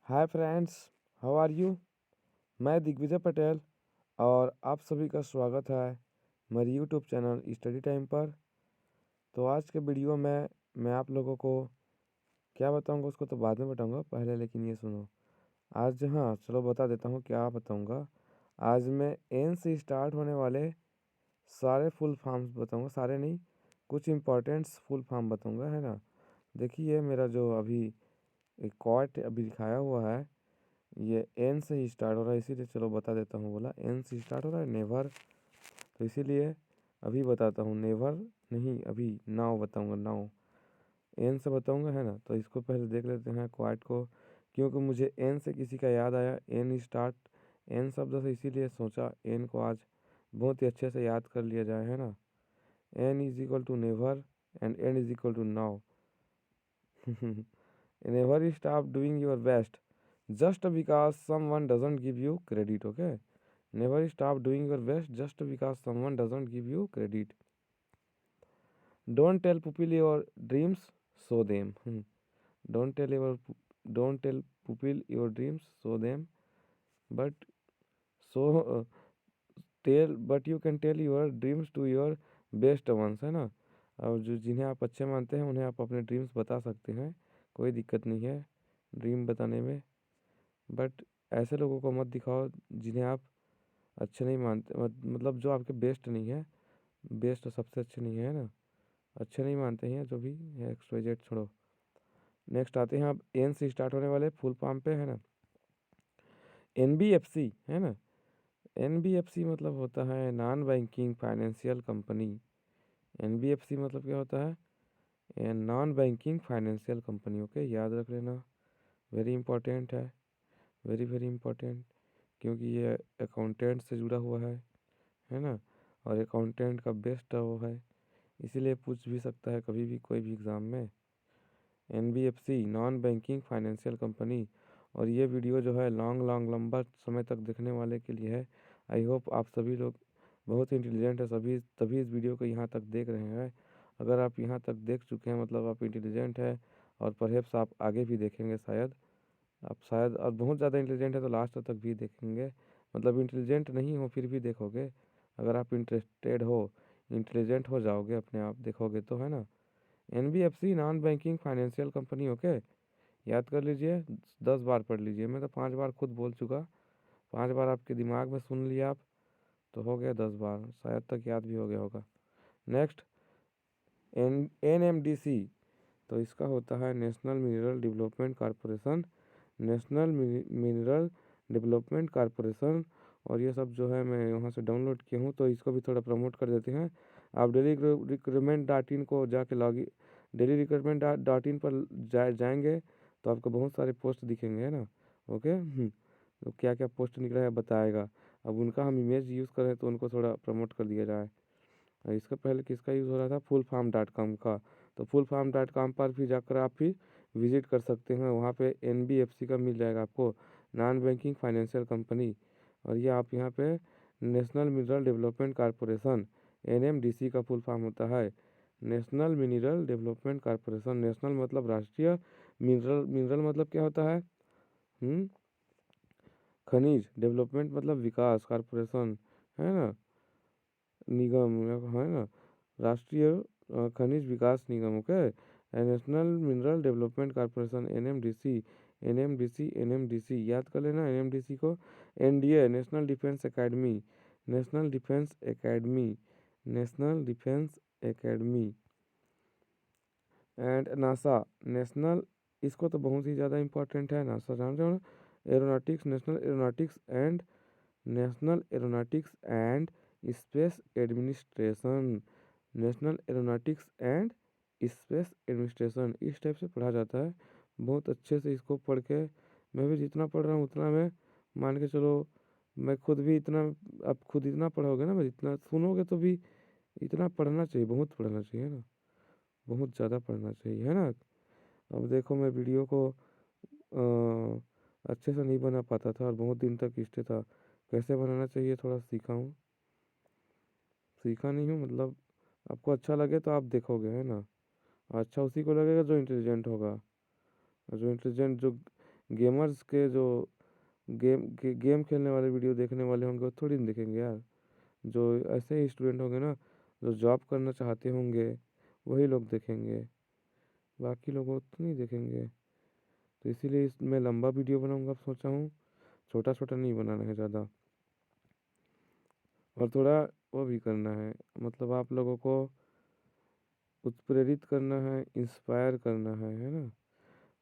Hi friends, how are you. मैं दिग्विजय पटेल और आप सभी का स्वागत है मेरे यूट्यूब चैनल स्टडी टाइम पर। तो आज के वीडियो में मैं आप लोगों को क्या बताऊंगा उसको तो बाद में बताऊंगा, पहले लेकिन ये सुनो। आज हाँ चलो बता देता हूँ क्या बताऊंगा। आज मैं एन से स्टार्ट होने वाले सारे फुल फॉर्म्स बताऊंगा, सारे नहीं, कुछ इंपॉर्टेंट्स फुल फॉर्म बताऊंगा, है ना। देखिए मेरा जो अभी एक कॉर्ड अभी दिखाया हुआ है, ये एन से ही स्टार्ट हो रहा है, इसीलिए चलो बता देता हूँ। बोला एन से स्टार्ट हो रहा है, नेवर, तो इसीलिए अभी बताता हूँ। नेवर नहीं, अभी नाउ बताऊँगा, नाउ एन से बताऊँगा, है ना। तो इसको पहले देख लेते हैं क्वाइट को, क्योंकि मुझे एन से किसी का याद आया, एन स्टार्ट एन शब्द से, इसीलिए सोचा एन को आज बहुत ही अच्छे से याद कर लिया जाए, है ना। N is equal to never and N is equal to now. Never stop doing your best just because someone doesn't give you credit. Okay, never stop doing your best just because someone doesn't give you credit. Don't tell people your dreams, show them. don't tell your don't tell people your dreams, show them, but so but you can tell your dreams to your best ones, है ना। और जो जिन्हें आप अच्छे मानते हैं उन्हें आप अपने ड्रीम्स बता सकते हैं, कोई दिक्कत नहीं है ड्रीम बताने में। बट ऐसे लोगों को मत दिखाओ जिन्हें आप अच्छे नहीं मानते, मतलब जो आपके बेस्ट नहीं है, बेस्ट सबसे अच्छे नहीं है ना, अच्छे नहीं मानते हैं जो भी है, एक्स वाई जेड छोड़ो। नेक्स्ट आते हैं आप एन से स्टार्ट होने वाले फुल फॉर्म पे, है ना। एनबीएफसी, है ना। एनबीएफसी मतलब होता है non banking financial company. NBFC मतलब क्या होता है, non banking financial company. Okay, याद रख लेना, वेरी इंपॉर्टेंट है, वेरी वेरी इंपॉर्टेंट, क्योंकि ये अकाउंटेंट से जुड़ा हुआ है ना। और अकाउंटेंट का बेस्ट वो है, इसीलिए पूछ भी सकता है कभी भी कोई भी एग्ज़ाम में। NBFC non banking financial company. और ये वीडियो जो है लॉन्ग लॉन्ग लंबा समय तक देखने वाले के लिए है। आई होप आप सभी लोग बहुत इंटेलिजेंट है, सभी तभी इस वीडियो को यहाँ तक देख रहे हैं। अगर आप यहाँ तक देख चुके हैं मतलब आप इंटेलिजेंट है, और परहैप्स आप आगे भी देखेंगे शायद। आप शायद और बहुत ज़्यादा इंटेलिजेंट है तो लास्ट तक भी देखेंगे, मतलब इंटेलिजेंट नहीं हो फिर भी देखोगे। अगर आप इंटरेस्टेड हो, इंटेलिजेंट हो जाओगे अपने आप देखोगे तो, है ना। NBFC non banking financial company. Okay, याद कर लीजिए, 10 बार पढ़ लीजिए। मैं तो 5 बार खुद बोल चुका, 5 बार आपके दिमाग में सुन लिया आप, तो हो गया 10 बार, शायद तक याद भी हो गया होगा। नेक्स्ट एनएमडीसी, तो इसका होता है national Mineral Development corporation. National Mineral Development corporation. और ये सब जो है मैं वहाँ से डाउनलोड किया हूँ, तो इसको भी थोड़ा प्रमोट कर देते हैं। आप डेली रिक्रूटमेंट डॉट इन को जाके log daily recruitment dot in पर जाएंगे तो आपको बहुत सारे पोस्ट दिखेंगे, है ना। ओके, तो क्या क्या पोस्ट निकला है बताएगा। अब उनका हम इमेज यूज़ करें तो उनको थोड़ा प्रमोट कर दिया जाए। और इसका पहले किसका यूज़ हो रहा था, फुल फार्म डॉट कॉम का। तो फुल फार्म डॉट कॉम पर भी जाकर आप भी विजिट कर सकते हैं, वहाँ पे एनबीएफसी का मिल जाएगा आपको, नॉन बैंकिंग फाइनेंशियल कंपनी। और ये आप यहाँ पे national Mineral Development Corporation, NMDC का फुल फॉर्म होता है national Mineral Development corporation. National मतलब राष्ट्रीय, मिनरल मिनरल मतलब क्या होता है, खनिज, डेवलपमेंट मतलब विकास, कॉरपोरेशन है ना, निगम, है ना, राष्ट्रीय खनिज विकास निगम। Okay, National Mineral Development Corporation, NMDC. NMDC NMDC याद कर लेना एनएमडीसी को। NDA National Defence Academy, National Defence Academy, National Defence Academy. And NASA National, इसको तो बहुत ही ज़्यादा इंपॉर्टेंट है, नासा जान रहे हो ना। Aeronautics, national Aeronautics and, national Aeronautics and Space administration. National Aeronautics and Space administration, इस टाइप से पढ़ा जाता है। बहुत अच्छे से इसको पढ़ के, मैं भी जितना पढ़ रहा हूँ उतना मैं मान के चलो, मैं खुद भी इतना, आप खुद इतना पढ़ोगे ना, मैं जितना सुनोगे तो भी इतना पढ़ना चाहिए, बहुत पढ़ना चाहिए ना, बहुत ज़्यादा पढ़ना चाहिए, है ना। अब देखो मैं वीडियो को अच्छे से नहीं बना पाता था और बहुत दिन तक इष्टे था, कैसे बनाना चाहिए थोड़ा सीखा हूँ, सीखा नहीं हूँ मतलब। आपको अच्छा लगे तो आप देखोगे, है ना। अच्छा उसी को लगेगा जो इंटेलिजेंट होगा, और जो इंटेलिजेंट जो गेमर्स के जो गेम खेलने वाले वीडियो देखने वाले होंगे वो थोड़ी ना देखेंगे यार। जो ऐसे ही स्टूडेंट होंगे ना, जो जॉब करना चाहते होंगे, वही लोग देखेंगे, बाकी लोग वो तो नहीं देखेंगे। तो इसीलिए मैं लंबा वीडियो बनाऊंगा सोचा हूँ, छोटा छोटा नहीं बनाना है ज़्यादा। और थोड़ा वो भी करना है, मतलब आप लोगों को उत्प्रेरित करना है, इंस्पायर करना है ना।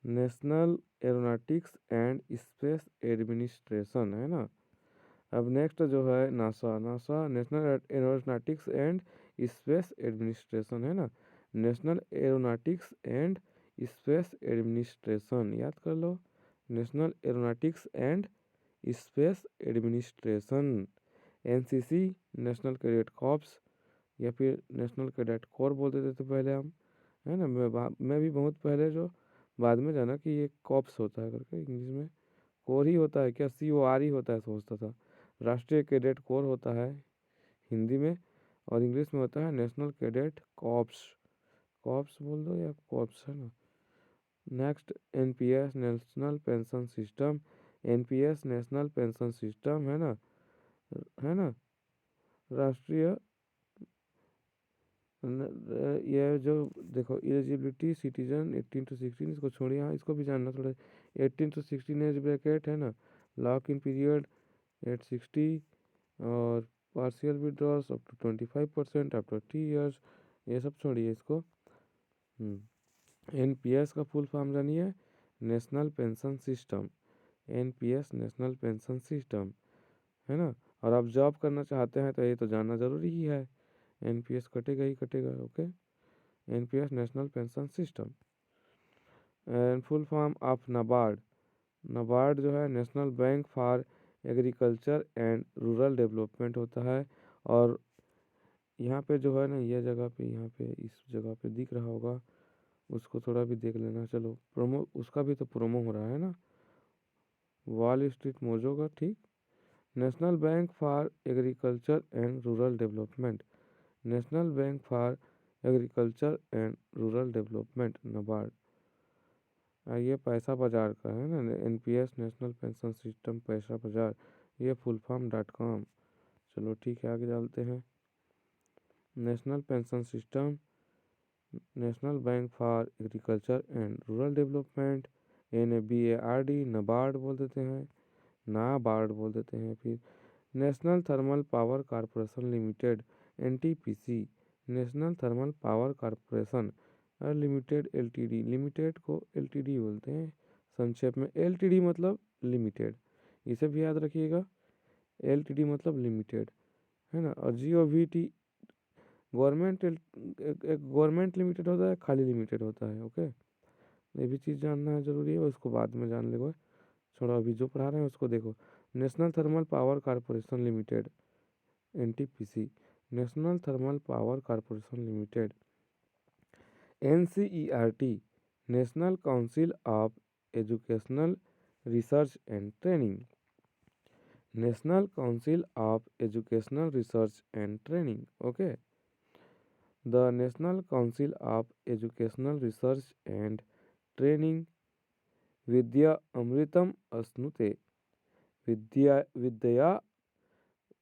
National Aeronautics and Space Administration है ना। अब नेक्स्ट जो है NASA, NASA National Aeronautics and Space Administration है ना। National Aeronautics and Space Administration याद कर लो। National Aeronautics and Space Administration. NCC National Cadet Corps, या फिर नेशनल कैडेट कोर बोल देते थे पहले हम, है ना। मैं भी बहुत पहले जो बाद में जाना कि ये कॉप्स होता है करके, इंग्लिश में कोर ही होता है क्या, COR ही होता है सोचता था। राष्ट्रीय कैडेट कोर होता है हिंदी में, और इंग्लिश में होता है नेशनल कैडेट कॉप्स। कॉप्स बोल दो या कॉप्स, है ना। Next NPS national pension system. NPS national pension system है ना, है ना। राष्ट्रीय ये जो देखो एलिजिबिलिटी सिटीजन 18 to 16, इसको छोड़िए, हाँ इसको भी जानना थोड़ा। 18 to 16 एज ब्रैकेट है ना। लॉक इन पीरियड एट 60, और partial withdrawals up to 25% after 3 years। ये सब छोड़िए इसको। NPS का फुल फॉर्म जानिए, national pension system. NPS national pension system, है ना। और आप जॉब करना चाहते हैं तो ये तो जानना ज़रूरी ही है, NPS कटेगा ही कटेगा। Okay, NPS national pension system. And full form of NABARD. NABARD जो है national bank for agriculture and rural development होता है। और यहाँ पे जो है ना, ये जगह पे, यहाँ पे इस जगह पे दिख रहा होगा, उसको थोड़ा भी देख लेना। चलो प्रोमो, उसका भी तो प्रोमो हो रहा है ना, वॉल स्ट्रीट मोजो का, ठीक। National bank for agriculture and rural development. National bank for agriculture and rural development, NABARD. ये पैसा बाजार का है ना, NPS नेशनल पेंशन सिस्टम पैसा बाजार, ये फुल फॉर्म .com। चलो ठीक है, आगे डालते हैं। National pension system, national bank for agriculture and rural development, NABARD, NABARD बोल देते हैं, नाबार्ड बोल देते हैं। फिर national Thermal Power Corporation Limited, NTPC, National Thermal Power Corporation limited LTD, limited को LTD बोलते हैं संक्षेप में। LTD मतलब लिमिटेड, इसे भी याद रखिएगा। LTD मतलब लिमिटेड, है ना। और GOVT गवर्नमेंट, एक गवर्नमेंट लिमिटेड होता है, खाली लिमिटेड होता है। ओके, ये भी चीज़ जानना है ज़रूरी है, उसको बाद में जान लेगा। छोड़ो, अभी जो पढ़ा रहे हैं उसको देखो। National Thermal Power Corporation Limited, NTPC, National Thermal Power Corporation Limited. NCERT, National Council of Educational Research and Training, National Council of Educational Research and Training. Okay, the National Council of Educational Research and Training विद्या अमृतम अश्नुते, विद्या विद्या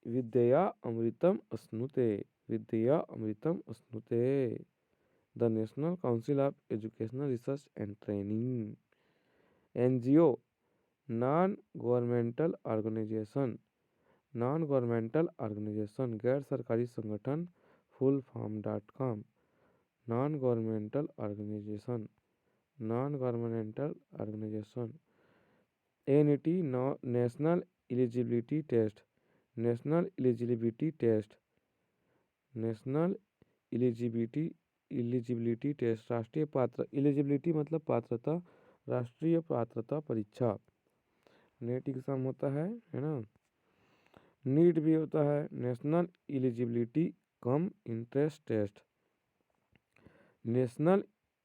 विद्या अमृतम अश्नुते, विद्या अमृतम अश्नुते। The National Council of Educational Research and Training. NGO, non governmental organisation, non governmental organisation गैर सरकारी संगठन, full form .com। Non governmental organisation, non governmental organisation. NET, national eligibility test, national eligibility test, national eligibility eligibility test, राष्ट्रीय पात्र, eligibility मतलब पात्रता, राष्ट्रीय पात्रता परीक्षा। नेट एग्ज़ाम होता है ना। नीट भी होता है, national eligibility cum entrance test, national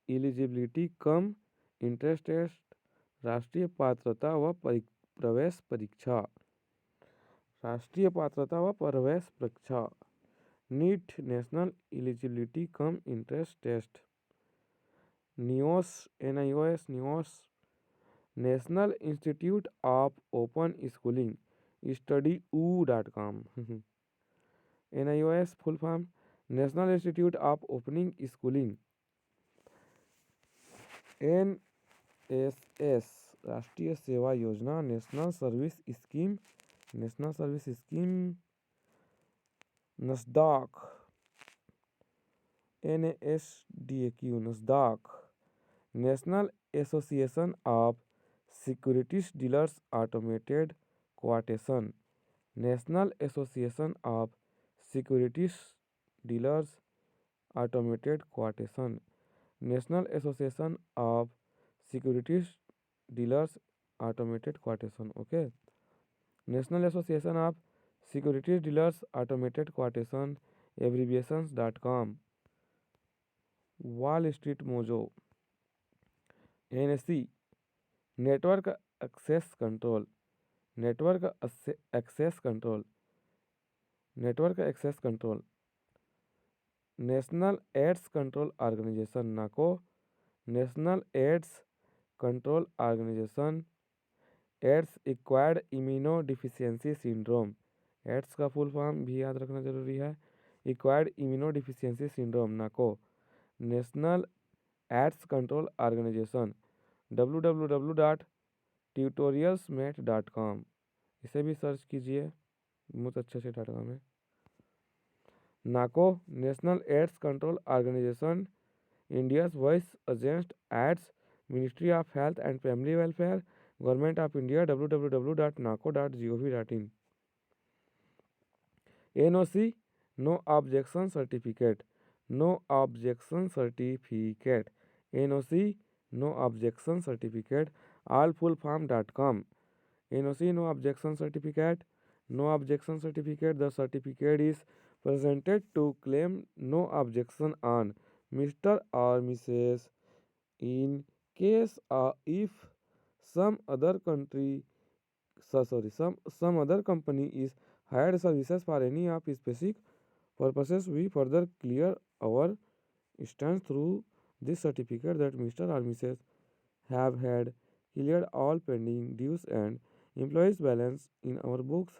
eligibility cum entrance test, राष्ट्रीय पात्रता व प्रवेश परीक्षा, राष्ट्रीय पात्रता व प्रवेश परीक्षा। NEET National eligibility cum entrance Test. NIOS, NIOS, National Institute of Open Schooling studyoo.com NIOS full form National Institute of Opening Schooling NSS राष्ट्रीय सेवा योजना National Service Scheme NASDAQ NASDAQ National Association of Securities Dealers Automated Quotation National Association of Securities Dealers Automated Quotation National Association of Securities Dealers Automated Quotation okay National Association of Securities Dealers Automated Quotation एब्रीविएशंस.com Wall Street Mojo NSE network access control network access control network access control National AIDS Control Organisation NACO National AIDS Control Organisation AIDS acquired immuno deficiency syndrome AIDS का full form भी याद रखना जरूरी है acquired immuno deficiency syndrome NACO National AIDS Control Organisation www.tutorialsmate.com इसे भी search कीजिए बहुत अच्छे से .com है NACO National AIDS Control Organisation India's voice against AIDS Ministry of Health and Family Welfare Government of India www.naco.gov.in NOC no objection certificate NOC no objection certificate all full form .com NOC no objection certificate the certificate is presented to claim no objection on Mr. or Mrs. in case if some other company is hired services for any of specific purposes. We further clear our stance through this certificate that Mr. or Mrs. have had cleared all pending dues and employees balance in our books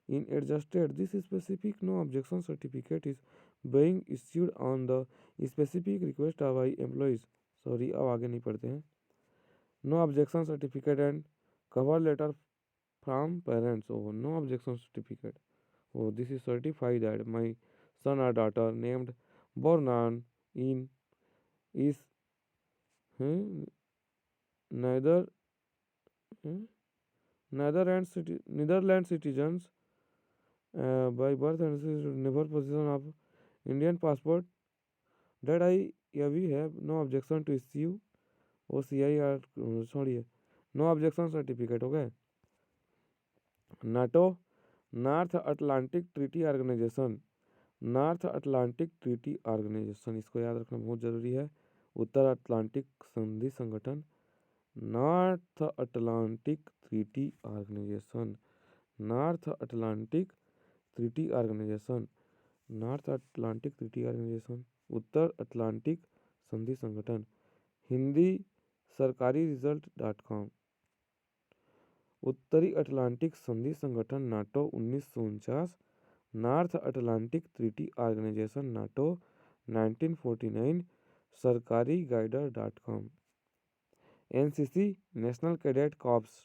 in adjusted. This specific no objection certificate is being issued on the specific request by employees. Sorry, अब आगे नहीं पढ़ते हैं. No objection certificate and cover letter from parents. Oh, no objection certificate. Oh, this is certified that my son or daughter named born on in is neither Netherlands citizens by birth and never possession of Indian passport. That I we have no objection to issue OCI or sorry no objection certificate. Okay. NATO North Atlantic Treaty Organization इसको याद रखना बहुत ज़रूरी है उत्तर Atlantic संधि संगठन North Atlantic Treaty Organisation North Atlantic Treaty Organisation उत्तर Atlantic संधि संगठन हिंदी सरकारी रिजल्ट.com उत्तरी अटलांटिक संधि संगठन NATO 1949 North Atlantic Treaty Organisation NATO 1949 सरकारी गाइडर.com NCC नेशनल कैडेट कॉर्प्स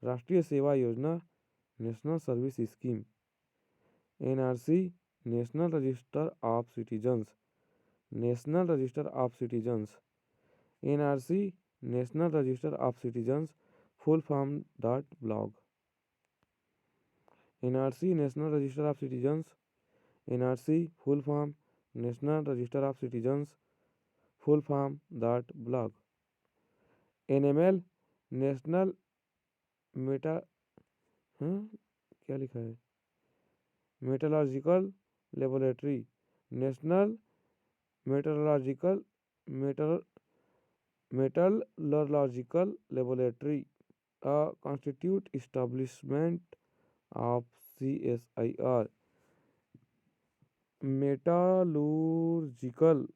राष्ट्रीय सेवा योजना National Service Scheme NRC National Register of Citizens NRC National Register of Citizens full form .blog NRC National Register of Citizens NRC full form National Register of Citizens full form .blog NML national Meta क्या लिखा है metallurgical laboratory national Metallurgical laboratory a constitute establishment of CSIR metallurgical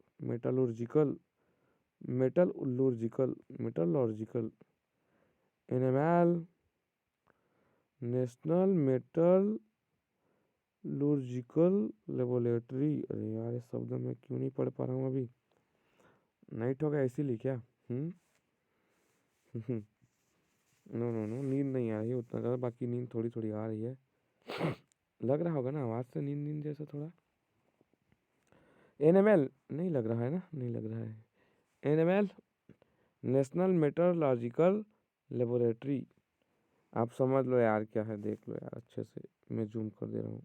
NML, national Metallurgical laboratory. अरे यार इस शब्द में क्यों नहीं पढ़ पा रहा हूँ अभी, नाइट हो गया इसीलिए क्या? हम्म। नो नो नो, नींद नहीं आ रही है उतना ज़्यादा, बाकी नींद थोड़ी थोड़ी आ रही है। लग रहा होगा ना आवाज़ से नींद नींद जैसा थोड़ा। एनएमएल नहीं लग रहा है ना, नहीं लग रहा है। NML, national Metallurgical laboratory. आप समझ लो यार क्या है, देख लो यार अच्छे से, मैं जूम कर दे रहा हूँ।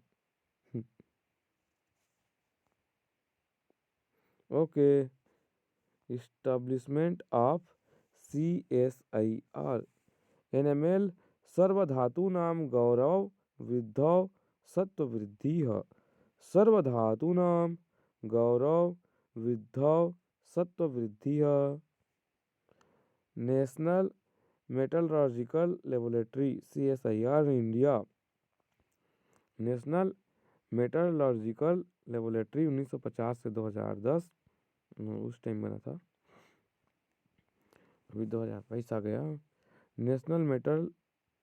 Okay, establishment of CSIR। NML सर्वधातूनां गौरव वृद्धौ सत्ववृद्धिः। सर्वधातूनां गौरव वृद्धौ सत्ववृद्धिः। National Metallurgical Laboratory CSIR India. National Metallurgical Laboratory 1950 से 2010 उस टाइम बना था, अभी 2022 आ गया। National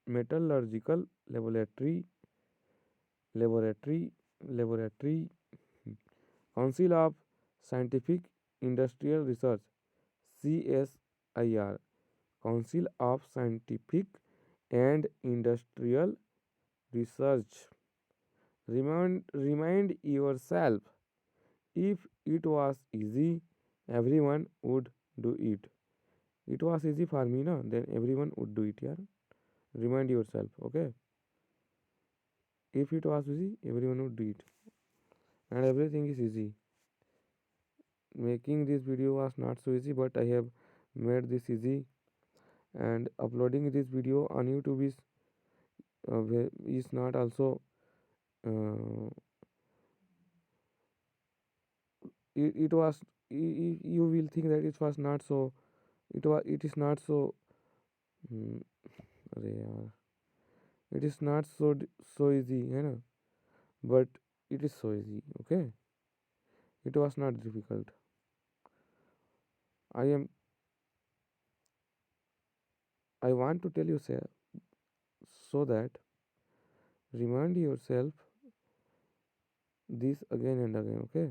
Metallurgical laboratory laboratory laboratory council of scientific industrial research CSIR। Council of scientific and industrial research. Remind yourself, if it was easy, everyone would do it. It was easy for me, na? Then everyone would do it, yeah. Remind yourself, okay? If it was easy, everyone would do it, and everything is easy. Making this video was not so easy, but I have made this easy. And uploading this video on YouTube is not also. Uh, it was. You will think that it was not so. It is not so. Hmm, अरे यार, it is not so easy है ना, but it is so easy, okay? It was not difficult. I am I want to tell you so that remind yourself this again and again, okay?